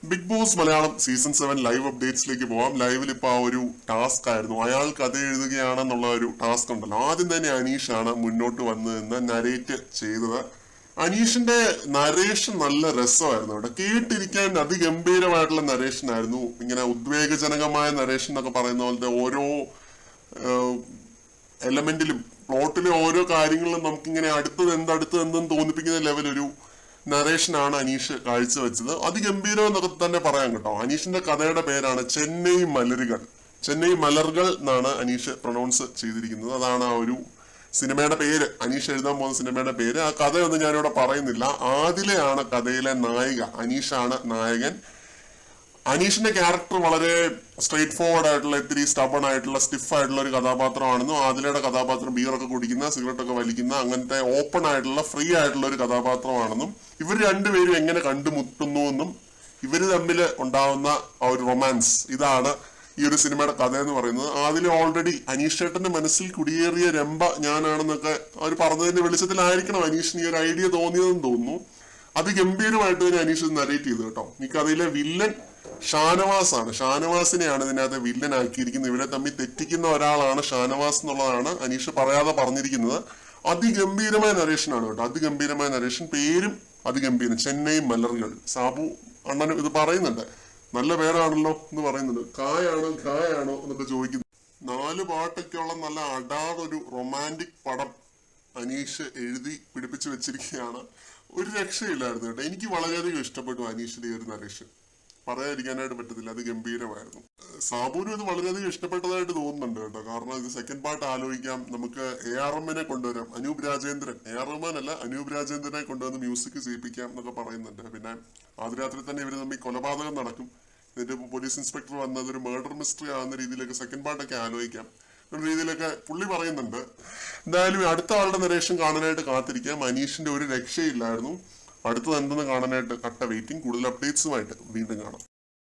Big Boss Malayalam season 7 live അപ്ഡേറ്റ്സിലേക്ക് പോവാം. ലൈവിൽ ഇപ്പൊ ആ ഒരു ടാസ്ക് ആയിരുന്നു, അയാൾ കഥ എഴുതുകയാണെന്നുള്ള ഒരു ടാസ്ക് ഉണ്ടല്ലോ. ആദ്യം തന്നെ അനീഷാണ് മുന്നോട്ട് വന്ന് നിന്ന് നരേറ്റ് ചെയ്തത്. അനീഷിന്റെ നരേഷൻ നല്ല രസമായിരുന്നു. ഇവിടെ കേട്ടിരിക്കാൻ അതിഗംഭീരമായിട്ടുള്ള നരേഷൻ ആയിരുന്നു. ഇങ്ങനെ ഉദ്വേഗജനകമായ നരേഷൻ എന്നൊക്കെ പറയുന്ന പോലത്തെ ഓരോ എലമെന്റിലും പ്ലോട്ടിലെ ഓരോ കാര്യങ്ങളിലും നമുക്കിങ്ങനെ അടുത്തത് എന്തെന്ന് തോന്നിപ്പിക്കുന്ന ലെവൽ ഒരു നരേഷനാണ് അനീഷ് കാഴ്ചവെച്ചത്. അതിഗംഭീരം എന്നൊക്കെ തന്നെ പറയാം കേട്ടോ. അനീഷിന്റെ കഥയുടെ പേരാണ് ചെന്നൈ മലരുകൾ. ചെന്നൈ മലറുകൾ എന്നാണ് അനീഷ് പ്രൊണൗൺസ് ചെയ്തിരിക്കുന്നത്. അതാണ് ആ ഒരു സിനിമയുടെ പേര്, അനീഷ് എഴുതാൻ പോകുന്ന സിനിമയുടെ പേര്. ആ കഥയൊന്നും ഞാനിവിടെ പറയുന്നില്ല. ആദിലയാണ് കഥയിലെ നായിക, അനീഷാണ് നായകൻ. അനീഷിന്റെ ക്യാരക്ടർ വളരെ സ്ട്രേറ്റ് ഫോർവേഡ് ആയിട്ടുള്ള, ഇത്തിരി സ്റ്റബൺ ആയിട്ടുള്ള, സ്റ്റിഫ് ആയിട്ടുള്ള ഒരു കഥാപാത്രമാണെന്നും ആദിലയുടെ കഥാപാത്രം ബീറൊക്കെ കുടിക്കുന്ന, സിഗരറ്റ് ഒക്കെ വലിക്കുന്ന, അങ്ങനത്തെ ഓപ്പൺ ആയിട്ടുള്ള, ഫ്രീ ആയിട്ടുള്ള ഒരു കഥാപാത്രമാണെന്നും ഇവർ രണ്ടുപേരും എങ്ങനെ കണ്ടുമുട്ടുന്നു എന്നും ഇവര് തമ്മിൽ ഉണ്ടാവുന്ന ആ ഒരു റൊമാൻസ്, ഇതാണ് ഈ ഒരു സിനിമയുടെ കഥ എന്ന് പറയുന്നത്. അതിൽ ഓൾറെഡി അനീഷ് ചേട്ടന്റെ മനസ്സിൽ കുടിയേറിയ രംഭ ഞാനാണെന്നൊക്കെ അവർ പറഞ്ഞതിന്റെ വെളിച്ചത്തിലായിരിക്കണം അനീഷിന് ഈ ഒരു ഐഡിയ തോന്നിയതെന്ന് തോന്നുന്നു. അതിഗംഭീരമായിട്ട് തന്നെ അനീഷ് നരേറ്റ് ചെയ്തു കേട്ടോ. ഈ കഥയിലെ വില്ലൻ ഷാനവാസ് ആണ്. ഷാനവാസിനെയാണ് ഇതിനകത്ത് വില്ലൻ ആക്കിയിരിക്കുന്നത്. ഇവരെ തമ്മിൽ തെറ്റിക്കുന്ന ഒരാളാണ് ഷാനവാസ് എന്നുള്ളതാണ് അനീഷ് പറയാതെ പറഞ്ഞിരിക്കുന്നത്. അതിഗംഭീരമായ നരേഷനാണ് കേട്ടോ, അതിഗംഭീരമായ നരേഷൻ. പേരും അതിഗംഭീരം, ചെന്നൈ മലറുകൾ. സാബു അണ്ണനും ഇത് പറയുന്നുണ്ട്, നല്ല പേരാണല്ലോ എന്ന് പറയുന്നുണ്ട്. ഖായാണോ എന്നൊക്കെ ചോദിക്കുന്നു. 4 പാട്ടൊക്കെയുള്ള നല്ല അടാറൊരു റൊമാൻറ്റിക് പടം അനീഷ് എഴുതി പിടിപ്പിച്ചു വെച്ചിരിക്കുകയാണ്. ഒരു രക്ഷയില്ലായിരുന്നു കേട്ടോ. എനിക്ക് വളരെയധികം ഇഷ്ടപ്പെട്ടു അനീഷിന്റെ ഈ ഒരു നരേഷൻ, പറയാതിരിക്കാനായിട്ട് പറ്റത്തില്ല. അത് ഗംഭീരമായിരുന്നു. സാബുവിനും ഇത് വളരെയധികം ഇഷ്ടപ്പെട്ടതായിട്ട് തോന്നുന്നുണ്ട് കേട്ടോ. കാരണം ഇത് സെക്കൻഡ് പാർട്ട് ആലോചിക്കാം. നമുക്ക് ARMനെ കൊണ്ടുവരാം, അനൂപ് രാജേന്ദ്രൻ, AR റഹ്മാൻ അല്ല, അനൂപ് രാജേന്ദ്രനെ കൊണ്ടുവന്ന് മ്യൂസിക് ചെയ്യിപ്പിക്കാം എന്നൊക്കെ പറയുന്നുണ്ട്. പിന്നെ ആദ്യ രാത്രി തന്നെ ഇവര് തമ്മിൽ കൊലപാതകം നടക്കും, എന്നിട്ട് പോലീസ് ഇൻസ്പെക്ടർ വന്നത് ഒരു മർഡർ മിസ്റ്ററി ആവുന്ന രീതിയിലൊക്കെ സെക്കൻഡ് പാർട്ടൊക്കെ ആലോചിക്കാം എന്ന രീതിയിലൊക്കെ പുള്ളി പറയുന്നുണ്ട്. എന്തായാലും അടുത്ത ആളുടെ നരേഷൻ കാണാനായിട്ട് കാത്തിരിക്കാം. അനീഷിന്റെ ഒരു രക്ഷയില്ലായിരുന്നു. അടുത്തത് എന്തെന്ന് കാണാനായിട്ട് കട്ട വെയിറ്റിംഗ്. കൂടുതൽ അപ്ഡേറ്റ്സുമായിട്ട് വീണ്ടും കാണാം.